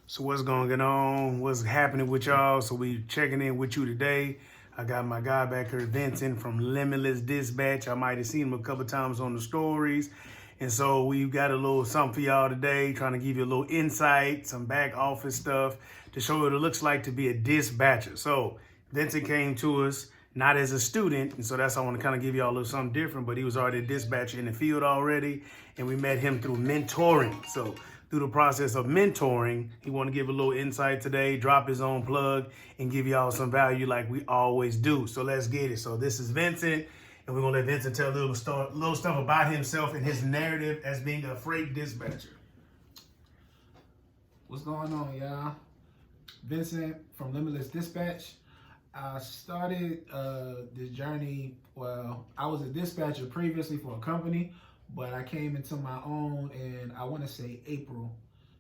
So what's going on? What's happening with y'all? So we checking in with you today. I got my guy back here, Vincent from Limitless Dispatch. I might have seen him a couple times on the stories. And so we've got a little something for y'all today, trying to give you a little insight, some back office stuff to show you what it looks like to be a dispatcher. So Vincent came to us not as a student, and so that's why I want to kind of give y'all a little something different, but he was already a dispatcher in the field already, and we met him through mentoring. So through the process of mentoring, he want to give a little insight today, drop his own plug, and give y'all some value like we always do. So let's get it. So this is Vincent, and we're going to let Vincent tell a little stuff about himself and his narrative as being a freight dispatcher. What's going on, y'all? Vincent from Limitless Dispatch. I started this journey, well, I was a dispatcher previously for a company, but I came into my own in, I want to say, April.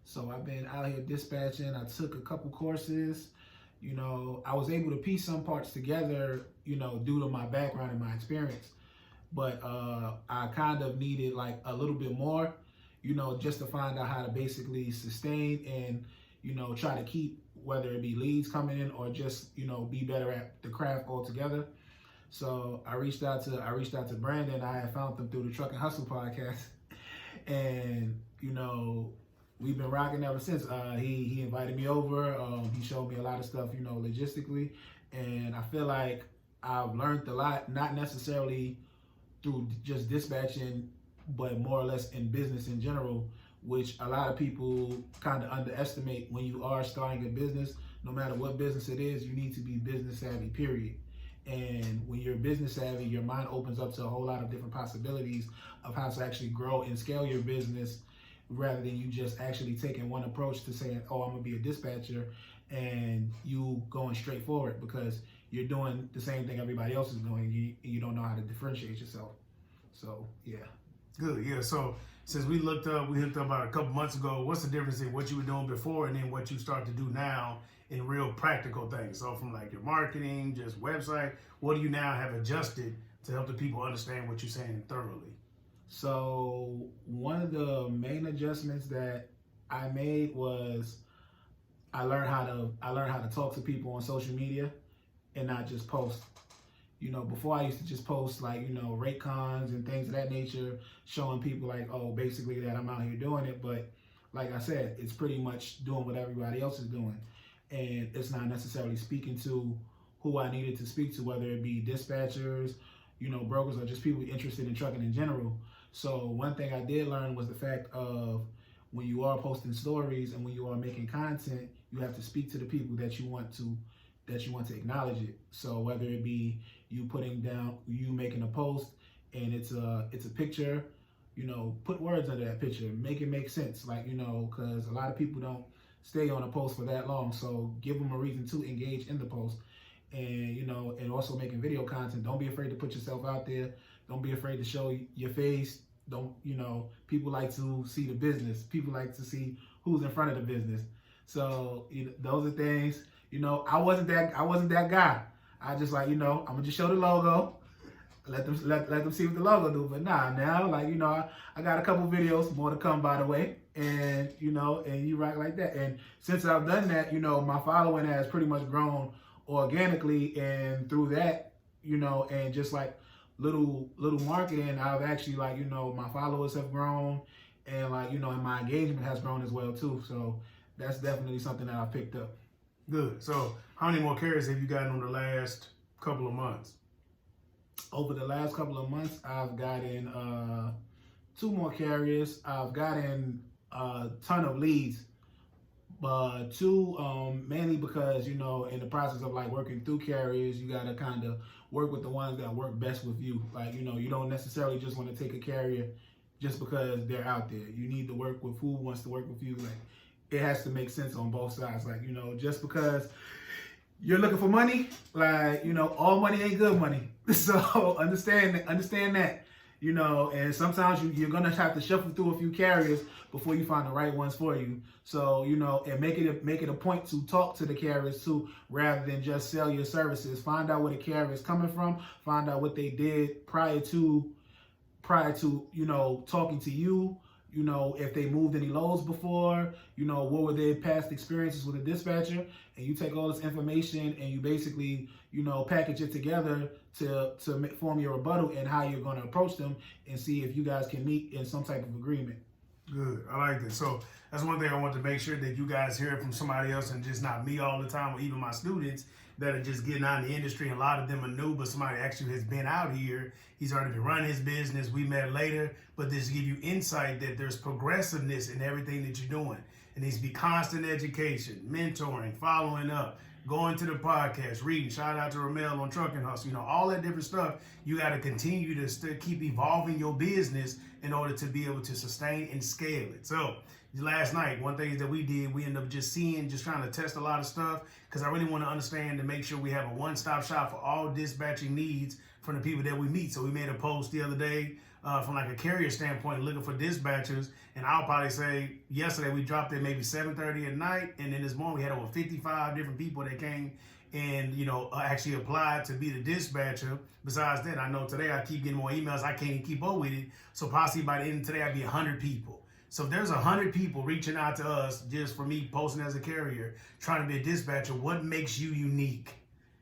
So I've been out here dispatching. I took a couple courses. I was able to piece some parts together, due to my background and my experience. But I kind of needed like a little bit more, just to find out how to basically sustain and, try to keep, whether it be leads coming in or just, be better at the craft altogether. So I reached out to Brandon. I had found them through the Truck and Hustle podcast, and we've been rocking ever since. He invited me over. He showed me a lot of stuff, logistically, and I feel like I've learned a lot, not necessarily through just dispatching, but more or less in business in general, which a lot of people kind of underestimate. When you are starting a business, no matter what business it is, you need to be business savvy, period. And when you're business savvy, your mind opens up to a whole lot of different possibilities of how to actually grow and scale your business, rather than you just actually taking one approach to saying, oh, I'm gonna be a dispatcher, and you going straight forward because you're doing the same thing everybody else is doing. You don't know how to differentiate yourself. So yeah. Good, yeah. So since we hooked up about a couple months ago, what's the difference in what you were doing before and then what you start to do now in real practical things? So from like your marketing, just website, what do you now have adjusted to help the people understand what you're saying thoroughly? So one of the main adjustments that I made was I learned how to talk to people on social media and not just post. Before I used to just post like, rate cons and things of that nature, showing people like, oh, basically that I'm out here doing it. But like I said, it's pretty much doing what everybody else is doing. And it's not necessarily speaking to who I needed to speak to, whether it be dispatchers, brokers, or just people interested in trucking in general. So one thing I did learn was the fact of when you are posting stories and when you are making content, you have to speak to the people that you want to acknowledge it. So whether it be you making a post and it's a picture, put words under that picture, make it make sense. Like, because a lot of people don't stay on a post for that long. So give them a reason to engage in the post. And, and also making video content. Don't be afraid to put yourself out there. Don't be afraid to show your face. People like to see the business. People like to see who's in front of the business. So, those are things. I wasn't that guy. I just like, I'm gonna just show the logo, let them see what the logo do. But now, like, I got a couple videos, more to come, by the way, and and you rock like that. And since I've done that, my following has pretty much grown organically, and through that, and just like little marketing, I've actually, like, my followers have grown, and like, and my engagement has grown as well too. So that's definitely something that I picked up. Good. So how many more carriers have you gotten on the last couple of months? Over the last couple of months, I've gotten 2 more carriers. I've gotten a ton of leads, but 2 mainly because, in the process of like working through carriers, you got to kind of work with the ones that work best with you. Like, you don't necessarily just want to take a carrier just because they're out there. You need to work with who wants to work with you. Like, it has to make sense on both sides. Like, just because you're looking for money, like, all money ain't good money. So understand that, and sometimes you're going to have to shuffle through a few carriers before you find the right ones for you. So, and make it a point to talk to the carriers too, rather than just sell your services. Find out where the carrier is coming from, find out what they did prior to, talking to you, if they moved any loads before, what were their past experiences with a dispatcher, and you take all this information and you basically, package it together to form your rebuttal and how you're going to approach them and see if you guys can meet in some type of agreement. Good. I like this. So that's one thing I want to make sure that you guys hear it from somebody else and just not me all the time, or even my students that are just getting out in the industry. A lot of them are new, but somebody actually has been out here. He's already been running his business. We met later, but this give you insight that there's progressiveness in everything that you're doing. It needs to be constant education, mentoring, following up, going to the podcast, reading. Shout out to Ramel on Trucking Hustle. All that different stuff. You got to continue to still keep evolving your business in order to be able to sustain and scale it. So last night, one thing that we did, we ended up just trying to test a lot of stuff, because I really want to understand and make sure we have a one-stop shop for all dispatching needs from the people that we meet. So we made a post the other day from like a carrier standpoint, looking for dispatchers. And I'll probably say yesterday we dropped it maybe 7:30 at night. And then this morning we had over 55 different people that came and, actually applied to be the dispatcher. Besides that, I know today I keep getting more emails. I can't even keep up with it. So possibly by the end of today, I'll be 100 people. So if there's 100 people reaching out to us just for me posting as a carrier, trying to be a dispatcher, what makes you unique?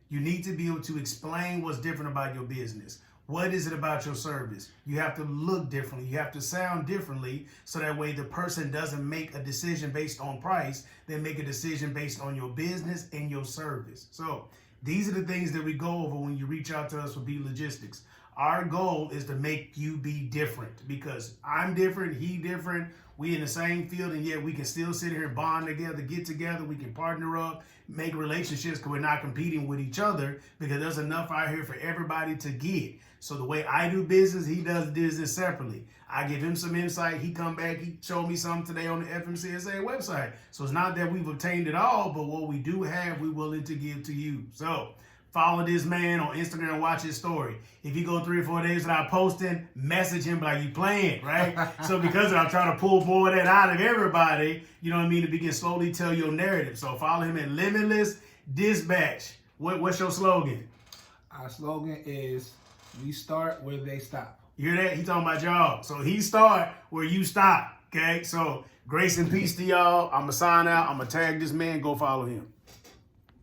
You need to be able to explain what's different about your business. What is it about your service? You have to look differently. You have to sound differently, so that way the person doesn't make a decision based on price. They make a decision based on your business and your service. So these are the things that we go over when you reach out to us for B Logistics. Our goal is to make you be different, because I'm different, he different. We in the same field, and yet we can still sit here and bond together, get together. We can partner up, make relationships, because we're not competing with each other, because there's enough out here for everybody to get. So the way I do business, he does business separately. I give him some insight. He come back, he showed me something today on the FMCSA website. So it's not that we've obtained it all, but what we do have, we're willing to give to you. So follow this man on Instagram, watch his story. If you go 3 or 4 days without posting, message him like you playing, right? So because of that, I'm trying to pull more of that out of everybody, to begin slowly tell your narrative. So follow him at Limitless Dispatch. What's your slogan? Our slogan is, we start where they stop. You hear that? He talking about y'all. So he start where you stop, okay? So grace and peace to y'all. I'm going to sign out. I'm going to tag this man. Go follow him.